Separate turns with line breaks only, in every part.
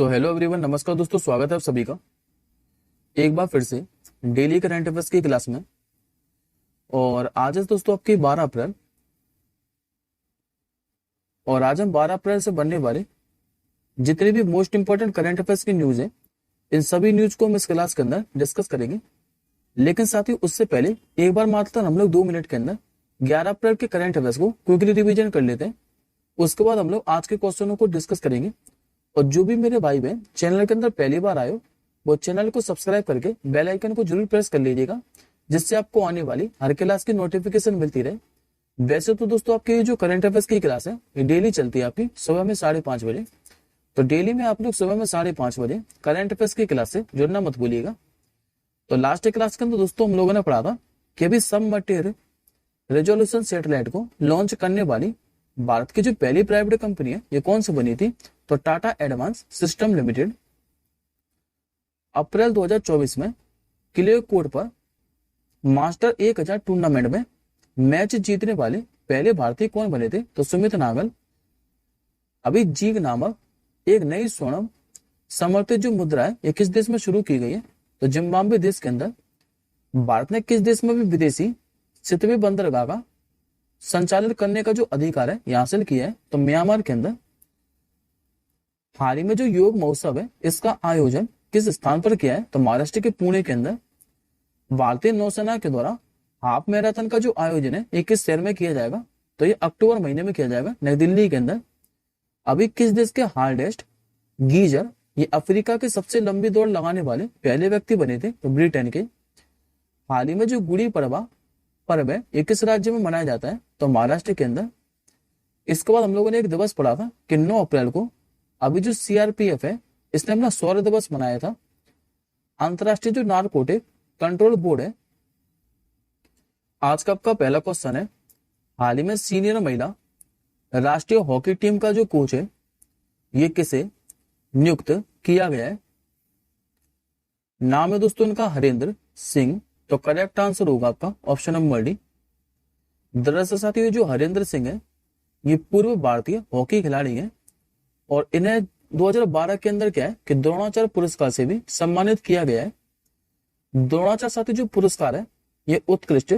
Hello everyone, नमस्कार दोस्तों, स्वागत है आप सभी का एक बार फिर से डेली करंट अफेयर्स की क्लास में। और आज है दोस्तों आपकी 12 अप्रैल, और आज हम 12 अप्रैल से बनने वाले जितने भी मोस्ट इंपोर्टेंट करंट अफेयर्स की न्यूज है, इन सभी न्यूज को हम इस क्लास के अंदर डिस्कस करेंगे। लेकिन साथ ही उससे पहले एक बार मात्र हम लोग 2 मिनट के अंदर 11 अप्रैल के करंट अफेयर्स को क्विकली रिवीजन कर लेते हैं। उसके बाद हम लोग आज के क्वेश्चनों को डिस्कस करेंगे। और जो भी मेरे भाई बहन चैनल के अंदर पहली बार आए हो, वो चैनल को सब्सक्राइब करके बेल आइकन को जरूर प्रेस कर लीजिएगा, जिससे आपको आने वाली हर क्लास की नोटिफिकेशन मिलती रहे। वैसे तो दोस्तों आपकी जो करंट अफेयर्स की क्लास है ये डेली चलती है आपकी सुबह में 5:30 बजे। तो डेली में आप लोग सुबह में 5:30 बजे करंट अफेयर्स की क्लास से जुड़ना मत भूलिएगा। तो लास्ट क्लास के अंदर दोस्तों हम लोगों ने पढ़ा था कि अभी सबमरीन रेजोल्यूशन सैटेलाइट को लॉन्च करने वाली भारत की जो पहली प्राइवेट कंपनी है ये कौन सी बनी थी, तो टाटा एडवांस सिस्टम लिमिटेड। अप्रैल 2024 में क्ले कोर्ट पर मास्टर 1000 टूर्नामेंट में मैच जीतने वाले पहले भारतीय कौन बने थे, तो सुमित नागल। अभी जीग नामक एक नई स्वर्ण समर्थित जो मुद्रा है ये किस देश में शुरू की गई है, तो जिम्बाब्वे देश के अंदर। भारत ने किस देश में भी विदेशी सितवे बंदरगाह का संचालन करने का जो अधिकार है यह हासिल किया है, तो म्यांमार के अंदर। हाल ही में जो योग महोत्सव है इसका आयोजन किस स्थान पर किया है, तो महाराष्ट्र के पुणे के अंदर। भारतीय नौसेना के द्वारा हाफ मैराथन का जो आयोजन है ये किस शहर में किया जाएगा, तो ये अक्टूबर महीने में किया जाएगा नई दिल्ली के अंदर। अभी किस देश के हार्डेस्ट गीजर ये अफ्रीका के सबसे लंबी दौड़ लगाने वाले पहले व्यक्ति बने थे, तो ब्रिटेन के। हाल ही में जो गुड़ी पड़वा पर्व है ये किस राज्य में मनाया जाता है, तो महाराष्ट्र के अंदर। इसके बाद हम लोगों ने एक दिवस पढ़ा था कि 9 अप्रैल को अभी जो सीआरपीएफ है इसने अपना शौर्य दिवस मनाया था। अंतरराष्ट्रीय जो नारकोटिक कंट्रोल बोर्ड है। आज का आपका पहला क्वेश्चन है, हाल ही में सीनियर महिला राष्ट्रीय हॉकी टीम का जो कोच है ये किसे नियुक्त किया गया है। नाम है दोस्तों इनका हरेंद्र सिंह। तो करेक्ट आंसर होगा आपका ऑप्शन नंबर डी। दरअसल साथियों ये जो हरेंद्र सिंह है ये पूर्व भारतीय हॉकी खिलाड़ी है, और इन्हें 2012 के अंदर क्या है कि द्रोणाचार्य पुरस्कार से भी सम्मानित किया गया है। द्रोणाचार्य साथी जो पुरस्कार है ये उत्कृष्ट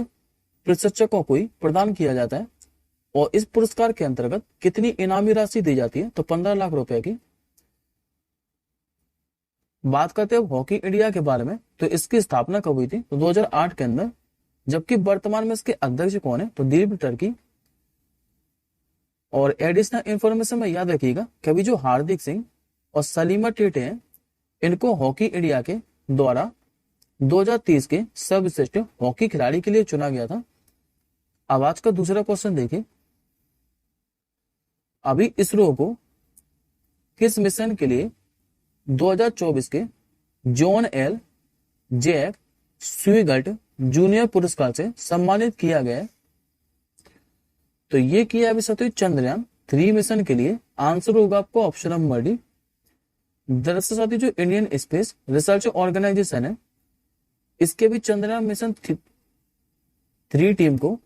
प्रशिक्षकों को ही प्रदान किया जाता है, और इस पुरस्कार के अंतर्गत कितनी इनामी राशि दी जाती है, तो 15 लाख रुपए की। बात करते हैं हॉकी इंडिया के बारे में, तो इसकी स्थापना कब हुई थी, तो 2008 के अंदर। जबकि वर्तमान में इसके अध्यक्ष कौन है, तो दीप टर्की। और एडिशनल इंफॉर्मेशन में याद रखिएगा कि अभी जो हार्दिक सिंह और सलीमा टेटे हैं इनको हॉकी इंडिया के द्वारा 2030 के सर्वश्रेष्ठ हॉकी खिलाड़ी के लिए चुना गया था। अब आज का दूसरा क्वेश्चन देखिए। अभी इसरो को किस मिशन के लिए 2024 के जॉन एल जैक स्वीगर्ट जूनियर पुरस्कार से सम्मानित किया गया है, तो ये किया अभी साथियों चंद्रयान 3 मिशन के लिए। आंसर होगा आपको ऑप्शन नंबर डी। दरअसल साथियों जो इंडियन स्पेस रिसर्च ऑर्गेनाइजेशन है इसके भी चंद्रयान मिशन 3 टीम को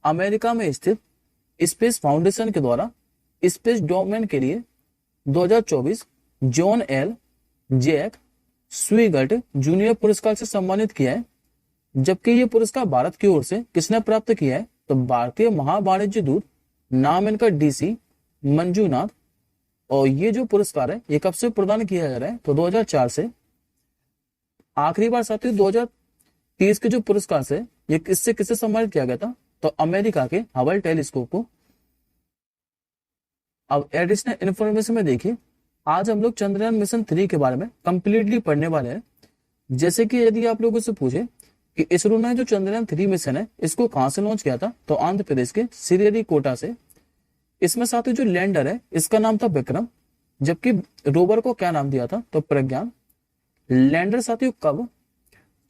अमेरिका में स्थित स्पेस फाउंडेशन के द्वारा स्पेस डोमेन के लिए 2024 जॉन एल जैक स्वीगर्ट जूनियर पुरस्कार से सम्मानित किया है। जबकि ये पुरस्कार भारत की ओर से किसने प्राप्त किया है, तो भारतीय महावाणिज्य दूत, नाम इनका डीसी मंजूनाथ। और ये जो पुरस्कार है ये कब से प्रदान किया जा रहा है, तो 2004 से। आखिरी बार साथियों 2030 के जो पुरस्कार से ये किससे सम्मानित किया गया था, तो अमेरिका के हबल टेलीस्कोप को। अब एडिशनल इंफॉर्मेशन में देखिए, आज हम लोग चंद्रयान मिशन 3 के बारे में कंप्लीटली पढ़ने वाले हैं। जैसे कि यदि आप लोगों से पूछे कि इसरो ने जो चंद्रयान 3 मिशन है इसको कहां से लॉन्च किया था, तो आंध्र प्रदेश के श्रीहरिकोटा से। इसमें साथ ही जो लैंडर है इसका नाम था विक्रम, जबकि रोवर को क्या नाम दिया था, तो प्रज्ञान। लैंडर साथियों कब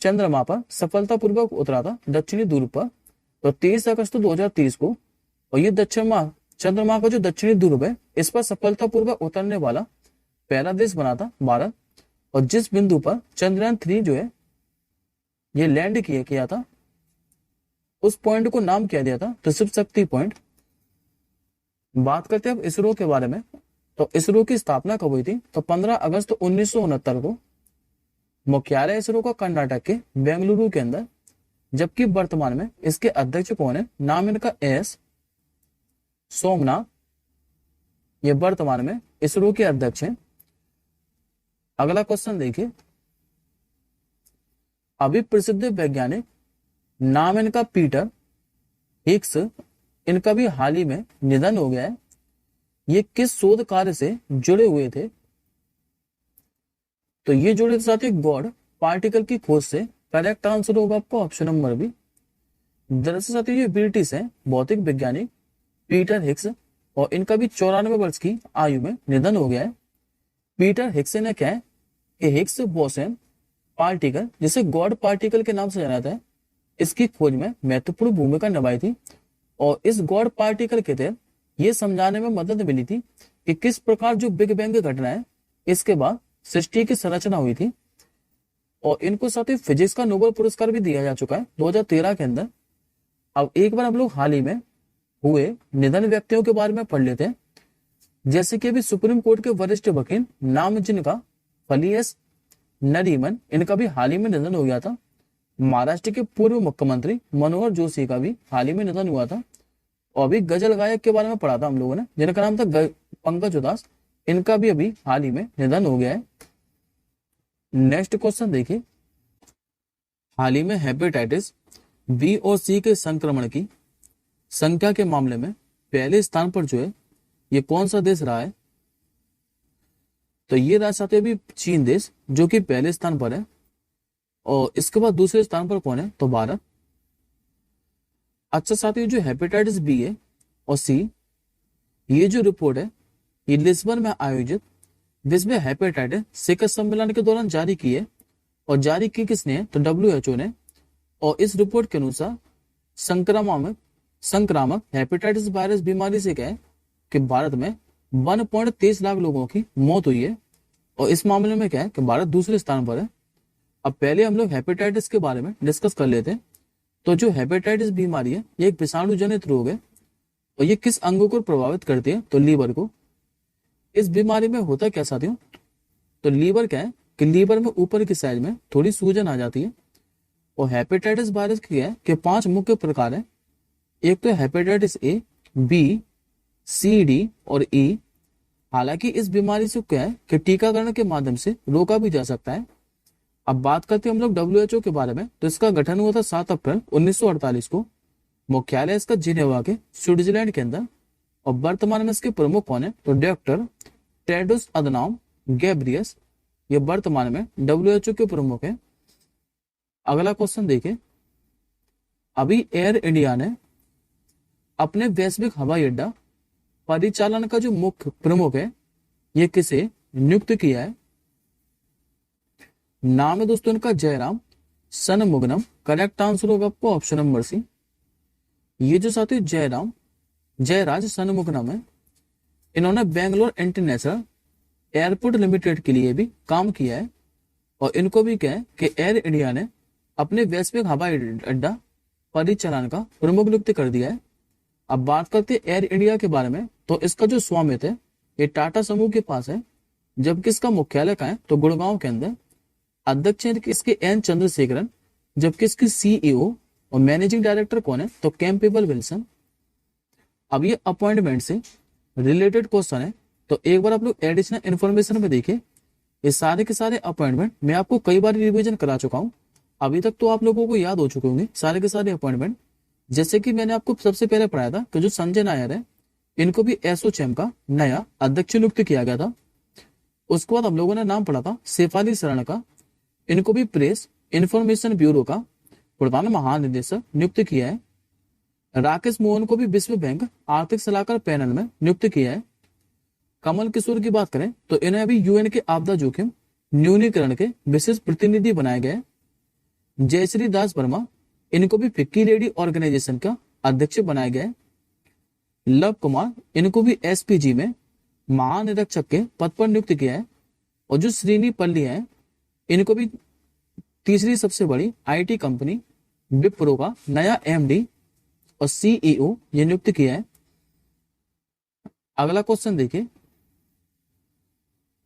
चंद्रमा पर सफलतापूर्वक उतरा था, दक्षिणी ध्रुव पर, तो 23 अगस्त 2030 को। और ये चंद्रमा का जो दक्षिणी ध्रुव है इस पर सफलतापूर्वक उतरने वाला पहला देश बना था भारत। और जिस बिंदु पर चंद्रयान 3 जो है ये लैंड किया था उस पॉइंट को नाम क्या दिया था, तो शिव शक्ति पॉइंट। बात करते हैं अब इसरो के बारे में, तो इसरो की स्थापना कब हुई थी? तो 15 अगस्त 1969 को। मुख्यालय इसरो का कर्नाटक के बेंगलुरु के अंदर, जबकि वर्तमान में इसके अध्यक्ष कौन है? नाम इनका एस सोमनाथ। ये वर्तमान में इसरो के अध्यक्ष हैं। अगला क्वेश्चन देखिए, अभी प्रसिद्ध वैज्ञानिक, नाम इनका पीटर हिग्स, इनका भी हाल ही में निधन हो गया है। ये किस शोध कार्य से जुड़े हुए थे? तो ये जुड़े थे साथियों गॉड पार्टिकल की खोज से। करेक्ट आंसर होगा आपको ऑप्शन नंबर बी। दरअसल साथियों ये ब्रिटिश है भौतिक वैज्ञानिक पीटर हिग्स, और इनका भी 94 वर्ष की आयु में निधन हो गया है। पीटर हिग्स ने क्या है कि हिग्स बोसोन पार्टिकल, जिसे गॉड पार्टिकल के नाम से जाना जाता है, इसकी खोज में महत्वपूर्ण भूमिका निभाई थी। और इस गॉड पार्टिकल के तहत ये समझाने में मदद मिली थी कि किस प्रकार जो बिग बैंग घटना है, इसके बाद सृष्टि की संरचना हुई थी। और इनको साथ ही फिजिक्स का नोबेल पुरस्कार भी दिया जा चुका है 2013 के अंदर। अब एक बार हम लोग हाल ही में हुए निधन व्यक्तियों के बारे में पढ़ लेते हैं। जैसे कि अभी सुप्रीम कोर्ट के वरिष्ठ वकील, नाम जिनका फलीएस नरीमन, इनका भी हाल ही में निधन हो गया था। महाराष्ट्र के पूर्व मुख्यमंत्री मनोहर जोशी का भी हाल ही में निधन हुआ था। और अभी गजल गायक के बारे में पढ़ा था हम लोगों ने, जिनका नाम था पंकज उदास, इनका भी अभी हाल ही में निधन हो गया है। नेक्स्ट क्वेश्चन देखिए, हाल ही में हेपेटाइटिस बी और सी के संक्रमण की संख्या के मामले में पहले स्थान पर जो है ये कौन सा देश रहा है? तो ये रहा साथियों अभी चीन देश, जो कि पहले स्थान पर है। और इसके बाद दूसरे स्थान पर कौन है? तो भारत। अच्छा साथियों, जो हेपेटाइटिस बी है और सी, ये जो रिपोर्ट है ये लिस्बन में आयोजित विश्व हेपेटाइटिस शिखर सम्मेलन के दौरान जारी की है। और जारी की किसने है? तो WHO ने। और इस रिपोर्ट के अनुसार संक्रामक हेपेटाइटिस वायरस बीमारी से क्या है कि भारत में 1.23 लाख लोगों की मौत हुई है। और इस मामले में क्या है कि भारत दूसरे स्थान पर है। अब पहले हम लोग हेपेटाइटिस के बारे में डिस्कस कर लेते हैं। तो जो हेपेटाइटिस बीमारी है ये एक विषाणु जनित रोग है। और ये किस अंग को प्रभावित करती है? तो लीवर को। इस बीमारी में होता क्या साथियों? तो लीवर क्या है कि लीवर में ऊपर की साइड में थोड़ी सूजन आ जाती है। और हेपेटाइटिस वायरस की है कि 5 मुख्य प्रकार है। एक तो hepatitis A, B, C, D और ई। हालांकि इस बीमारी से क्या है कि टीकाकरण के माध्यम से रोका भी जा सकता है। अब बात करते हैं हम लोग WHO के बारे में। तो इसका गठन हुआ था 7 अप्रैल 1948 को। मुख्यालय इसका जिनेवा के स्विट्जरलैंड के अंदर। और वर्तमान में इसके प्रमुख कौन है? तो डॉक्टर टेड्रोस अदनॉम गैब्रियस, ये वर्तमान में WHO के प्रमुख है। अगला क्वेश्चन देखिए, अभी एयर इंडिया ने अपने वैश्विक हवाई अड्डा परिचालन का जो मुख्य प्रमुख है ये किसे नियुक्त किया है? नाम है दोस्तों इनका जयराम सनमुगनम। करेक्ट आंसर होगा आपको ऑप्शन नंबर सी। ये जो साथी जयराज सनमुगनम है, इन्होंने बेंगलोर इंटरनेशनल एयरपोर्ट लिमिटेड के लिए भी काम किया है। और इनको भी क्या है कि एयर इंडिया ने अपने वैश्विक हवाई अड्डा परिचालन का प्रमुख नियुक्त कर दिया है। अब बात करते हैं एयर इंडिया के बारे में। तो इसका जो स्वामित्व है ये टाटा समूह के पास है, जबकि इसका मुख्यालय कहाँ है? तो गुड़गांव के अंदर। अध्यक्ष है इसके एन चंद्रशेखरन, जबकि इसकी CEO और मैनेजिंग डायरेक्टर कौन है? तो कैम्पेबल विल्सन। अब ये अपॉइंटमेंट से रिलेटेड क्वेश्चन है, तो एक बार आप लोग एडिशनल इन्फॉर्मेशन में देखिए। ये सारे के सारे अपॉइंटमेंट मैं आपको कई बार रिवीजन करा चुका हूं, अभी तक तो आप लोगों को याद हो चुके होंगे सारे के सारे अपॉइंटमेंट। जैसे कि मैंने आपको सबसे पहले पढ़ाया था कि जो संजय नायर है, इनको भी एसोचैम का नया अध्यक्ष नियुक्त किया गया था। उसके बाद हम लोगों ने नाम पढ़ा था शेफाली शरण का, इनको भी प्रेस इंफॉर्मेशन ब्यूरो का प्रधान महानिदेशक नियुक्त किया है। राकेश मोहन को भी विश्व बैंक आर्थिक सलाहकार पैनल में नियुक्त किया है। कमल किशोर की बात करें तो इन्हें अभी UN के आपदा जोखिम न्यूनीकरण के विशेष प्रतिनिधि बनाए गए। जयश्री दास वर्मा, इनको भी फिक्की लेडी ऑर्गेनाइजेशन का अध्यक्ष बनाया गया है। लव कुमार, इनको भी SPG में महानिरीक्षक के पद पर नियुक्त किया है। और जो श्रीनी पल्ली है, इनको भी तीसरी सबसे बड़ी IT कंपनी विप्रो का नया MD और CEO ये नियुक्त किया है। अगला क्वेश्चन देखिए,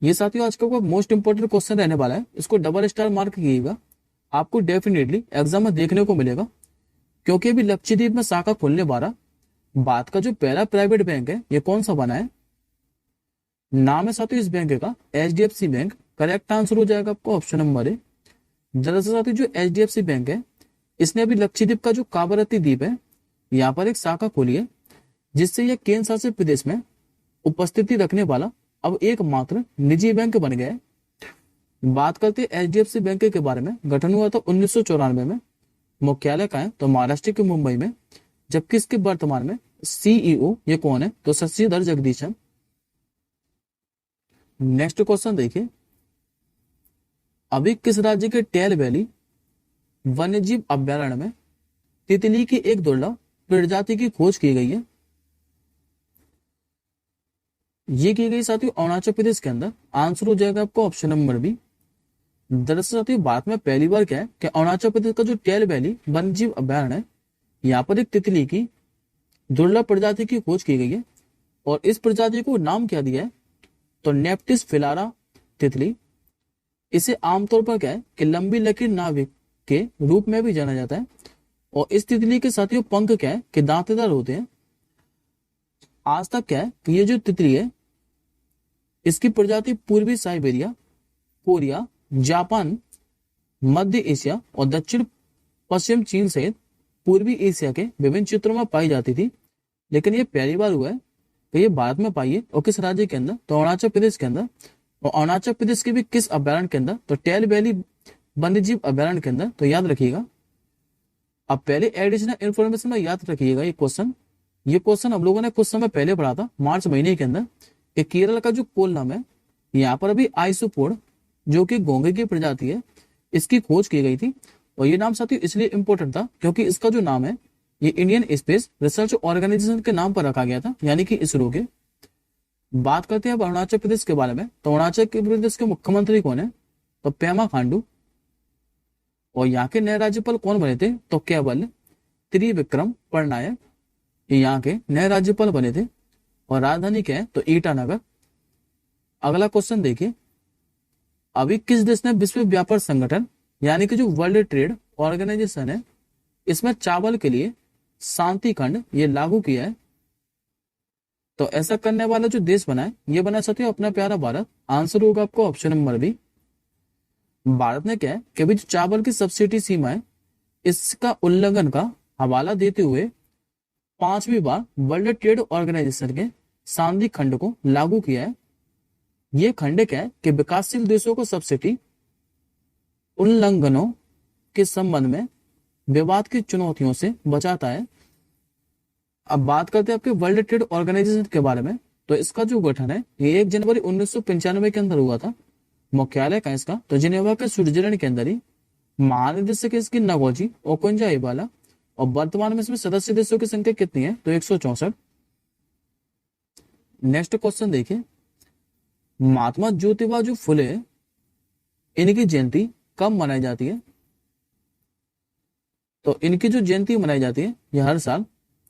ये साथियों आज का मोस्ट इंपोर्टेंट क्वेश्चन रहने वाला है, इसको डबल स्टार मार्क कीजिएगा, आपको डेफिनेटली एग्जाम में देखने को मिलेगा। क्योंकि अभी लक्षद्वीप में शाखा खोलने वाला भारत का जो पहला प्राइवेट बैंक है, ये कौन सा बना है? नाम है साथियों इस बैंक का HDFC बैंक। करेक्ट आंसर हो जाएगा आपको ऑप्शन नंबर ए। दरअसल साथियों जो HDFC बैंक है, इसने अभी लक्षद्वीप का जो कावरत्ती द्वीप है, यहाँ पर एक शाखा खोली है, जिससे यह केंद्र शासित प्रदेश में उपस्थिति रखने वाला अब एकमात्र निजी बैंक बन गया है। बात करते हैं HDFC बैंक के बारे में। गठन हुआ था 1994 में। मुख्यालय कहाँ है? तो महाराष्ट्र के मुंबई में। जबकि इसके वर्तमान में CEO ये कौन है? तो शशिधर जगदीशन। नेक्स्ट क्वेश्चन देखिए, अभी किस राज्य के टेल वैली वन्यजीव अभ्यारण्य में तितली की एक दुर्लभ प्रजाति की खोज की गई है? ये की गई साथियों अरुणाचल प्रदेश के अंदर। आंसर हो जाएगा आपको ऑप्शन नंबर बी। दरअसल साथियों भारत में पहली बार क्या है कि अरुणाचल प्रदेश का जो टेल वैली वन्यजीव अभ्यारण्य है, यहाँ पर एक तितली की दुर्लभ प्रजाति की खोज की गई है। और इस प्रजाति को नाम क्या दिया है? तो नेप्टिस फिलारा तितली। इसे आमतौर पर क्या है कि लंबी लकीर नाविक के रूप में भी जाना जाता है। और इस तितली के साथियों पंख क्या है कि दांतेदार होते हैं। आज तक क्या है कि ये जो तितली है, इसकी प्रजाति पूर्वी साइबेरिया, कोरिया, जापान, मध्य एशिया और दक्षिण पश्चिम चीन सहित पूर्वी एशिया के विभिन्न क्षेत्रों में पाई जाती थी। लेकिन ये पहली बार हुआ है कि ये भारत में पाई है। और किस राज्य के अंदर? तो अरुणाचल प्रदेश के अंदर। और अरुणाचल प्रदेश के भी किस अभ्यारण्य के अंदर? तो टेल वैली वन्यजीव अभ्यारण्य के अंदर। तो याद रखिएगा, अब पहले एडिशनल इंफॉर्मेशन में याद रखिएगा ये क्वेश्चन हम लोगों ने कुछ समय पहले पढ़ा था, मार्च महीने के अंदर, कि केरल का जो कोल्लम है, यहाँ पर अभी आइसोपोड जो कि घोंघे की प्रजाति है, इसकी खोज की गई थी। और ये नाम साथियों इसलिए इंपॉर्टेंट था क्योंकि इसका जो नाम है ये इंडियन स्पेस रिसर्च ऑर्गेनाइजेशन के नाम पर रखा गया था, यानी कि इसरो के। बात करते हैं अब अरुणाचल प्रदेश के बारे में। तो अरुणाचल प्रदेश के मुख्यमंत्री कौन है? तो पेमा खांडू। और यहाँ के नए राज्यपाल कौन बने थे? तो केवल त्रिविक्रम पटनायक यहाँ के नए राज्यपाल बने थे। और राजधानी क्या है? तो ईटानगर। अगला क्वेश्चन देखिए, अभी किस देश ने विश्व व्यापार संगठन यानी कि जो वर्ल्ड ट्रेड ऑर्गेनाइजेशन है, इसमें चावल के लिए शांति खंड ये लागू किया है? तो ऐसा करने वाला जो देश बना है, ये बना साथियों अपना प्यारा भारत। आंसर होगा आपको ऑप्शन नंबर बी। भारत ने क्या है कि अभी जो चावल की सब्सिडी सीमा है, इसका उल्लंघन का हवाला देते हुए 5वीं बार वर्ल्ड ट्रेड ऑर्गेनाइजेशन के शांति खंड को लागू किया है। ये खंड क्या है कि विकासशील देशों को सब्सिडी उल्लंघनों के संबंध में विवाद की चुनौतियों से बचाता है। अब बात करते हैं आपके वर्ल्ड ट्रेड ऑर्गेनाइजेशन के बारे में। तो इसका जो गठन है ये 1 जनवरी 1995 के अंदर हुआ था। मुख्यालय का इसका तो जिनेवा के स्विट्जरलैंड के अंदर ही। महानिदेशक इसकी नगोजी ओकुंजा इबाला। और वर्तमान में इसमें सदस्य देशों की संख्या कितनी है? तो 164। नेक्स्ट क्वेश्चन देखिए, महात्मा ज्योतिबा जो फुले इनकी जयंती कब मनाई जाती है? तो इनकी जो जयंती मनाई जाती है यह हर साल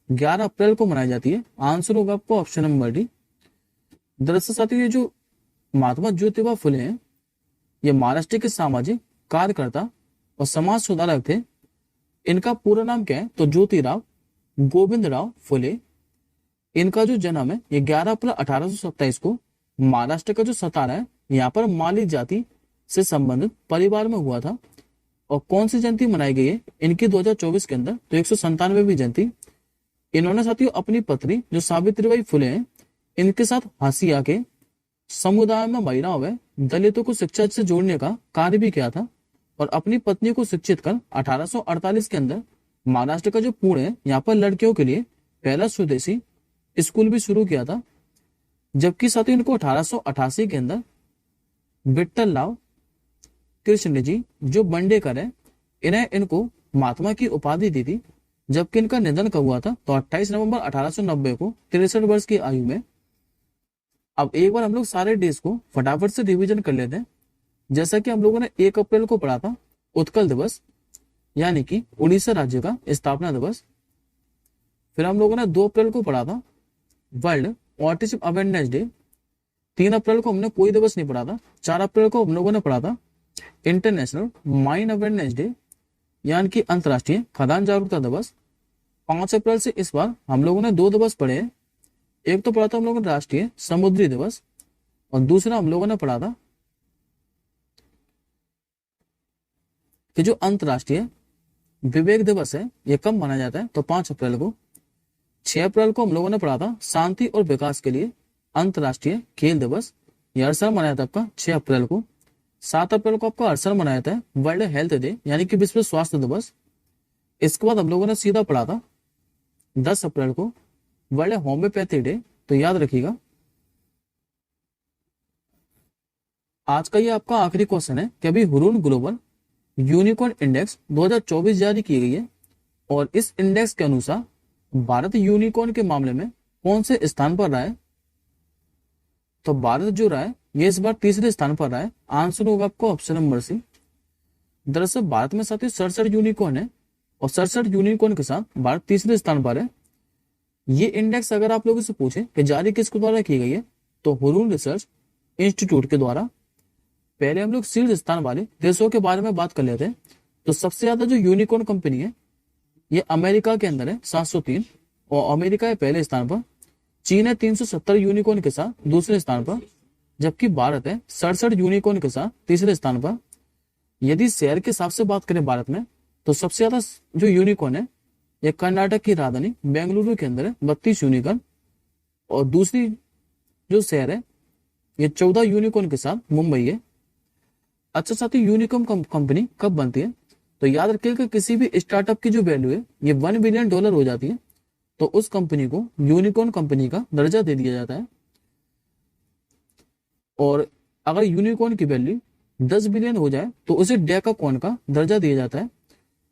11 अप्रैल को मनाई जाती है। आंसर होगा आपको ऑप्शन नंबर डी। दरअसल साथियों ये जो महात्मा ज्योतिबा फुले हैं, ये महाराष्ट्र के सामाजिक कार्यकर्ता और समाज सुधारक थे। इनका पूरा नाम क्या है? तो ज्योतिराव गोविंदराव फुले। इनका जो जन्म है ये 11 अप्रैल 1827 को महाराष्ट्र का जो सतारा है यहाँ पर माली जाति से संबंधित परिवार में हुआ था। और कौन सी जयंती मनाई गई है इनकी 2024 के अंदर? तो 197वीं जयंती। इन्होंने साथियों अपनी पत्नी जो सावित्रीबाई फुले हैं, इनके साथ हसिया के समुदाय में महिलाओं व दलितों को शिक्षा से जोड़ने का कार्य भी किया था। और अपनी पत्नी को शिक्षित कर 1848 के अंदर महाराष्ट्र का जो पुणे है यहाँ पर लड़कियों के लिए पहला स्वदेशी स्कूल भी शुरू किया था। जबकि साथियों इनको 1888 के अंदर विट्ठल राव कृष्ण जी जो बंडेकर है, इनको महात्मा की उपाधि दी थी। जबकि इनका निधन कब हुआ था? तो 28 नवंबर 1890 को 63 वर्ष की आयु में। अब एक बार हम लोग सारे डेज को फटाफट से रिवीजन कर लेते हैं। जैसा कि हम लोगों ने 1 अप्रैल को पढ़ा था उत्कल दिवस, यानी कि उड़ीसा राज्य का स्थापना दिवस। फिर हम लोगों ने 2 अप्रैल को पढ़ा था वर्ल्ड ऑटिज्म अवेयरनेस डे। 3 अप्रैल को हमने कोई दिवस नहीं पढ़ा था। 4 अप्रैल को हम लोगों ने पढ़ा था इंटरनेशनल माइन अवेयरनेस डे, यानी कि अंतर्राष्ट्रीय खदान जागरूकता दिवस। 5 अप्रैल से इस बार हम लोगों ने 2 दिवस पढ़े हैं। एक तो पढ़ा था हम लोगों ने राष्ट्रीय समुद्री दिवस, और दूसरा हम लोगों ने पढ़ा था कि जो अंतर्राष्ट्रीय विवेक दिवस है ये कब मनाया जाता है, तो 5 अप्रैल को। 6 अप्रैल को हम लोगों ने पढ़ा था शांति और विकास के लिए अंतर्राष्ट्रीय खेल दिवस, ये हर साल मनाया था आपका 6 अप्रैल को। 7 अप्रैल को आपका हर साल मनाया था वर्ल्ड हेल्थ डे, यानी कि विश्व स्वास्थ्य दिवस। इसके बाद हम लोगों ने सीधा पढ़ा था 10 अप्रैल को वर्ल्ड होम्योपैथी डे। तो याद रखिएगा। आज का ये आपका आखिरी क्वेश्चन है कि अभी हुरून ग्लोबल यूनिकॉर्न इंडेक्स 2024 जारी की गई है, और इस इंडेक्स के अनुसार भारत यूनिकॉर्न के मामले में कौन से स्थान पर रहा है। तो भारत जो रहा है ये इस बार तीसरे स्थान पर रहा है। आंसर होगा आपको ऑप्शन नंबर सी। दरअसल भारत में साथ ही 67 यूनिकॉर्न है, और 67 यूनिकॉर्न के साथ भारत तीसरे स्थान पर है। ये इंडेक्स अगर आप लोगों से पूछे कि जारी किसके द्वारा की गई है, तो हुरून रिसर्च इंस्टीट्यूट के द्वारा। पहले हम लोग शीर्ष स्थान वाले देशों के बारे में बात कर लेते हैं। तो सबसे ज्यादा जो यूनिकॉर्न कंपनी है ये अमेरिका के अंदर है 703, और अमेरिका है पहले स्थान पर। चीन है 370 यूनिकॉर्न के साथ दूसरे स्थान पर, जबकि भारत है 67 यूनिकॉर्न के साथ तीसरे स्थान पर। यदि शहर के हिसाब से बात करें भारत में, तो सबसे ज्यादा जो यूनिकॉर्न है ये कर्नाटक की राजधानी बेंगलुरु के अंदर है 32 यूनिकॉर्न, और दूसरी जो शहर है ये 14 यूनिकॉर्न के साथ मुंबई है। अच्छा साथी, यूनिकॉर्न कंपनी कब बनती है, तो याद रखिएगा किसी भी स्टार्टअप की जो वैल्यू है ये $1 बिलियन हो जाती है, तो उस कंपनी को यूनिकॉर्न कंपनी का दर्जा दे दिया जाता है। और अगर यूनिकॉर्न की वैल्यू 10 बिलियन हो जाए तो उसे डेकाकॉर्न का दर्जा दिया जाता है।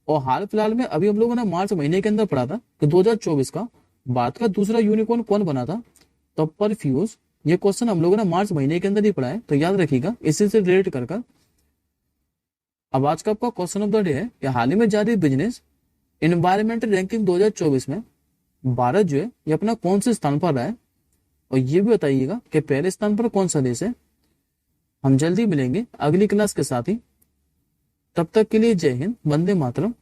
और हाल फिलहाल में अभी हम लोगों ने मार्च महीने के अंदर पढ़ा था कि 2024 का भारत का दूसरा यूनिकॉर्न कौन बना था, तो परफ्यूज। ये क्वेश्चन हम लोगों ने मार्च महीने के अंदर ही पढ़ा है, तो याद रखिएगा इसी से रिलेट कर। अब आज का आपका क्वेश्चन ऑफ द डे है कि हाल ही में जारी बिजनेस एनवायरमेंटल रैंकिंग 2024 में भारत जो है ये अपना कौन से स्थान पर रहा है, और ये भी बताइएगा कि पहले स्थान पर कौन सा देश है। हम जल्दी मिलेंगे अगली क्लास के साथ ही, तब तक के लिए जय हिंद, वंदे मातरम।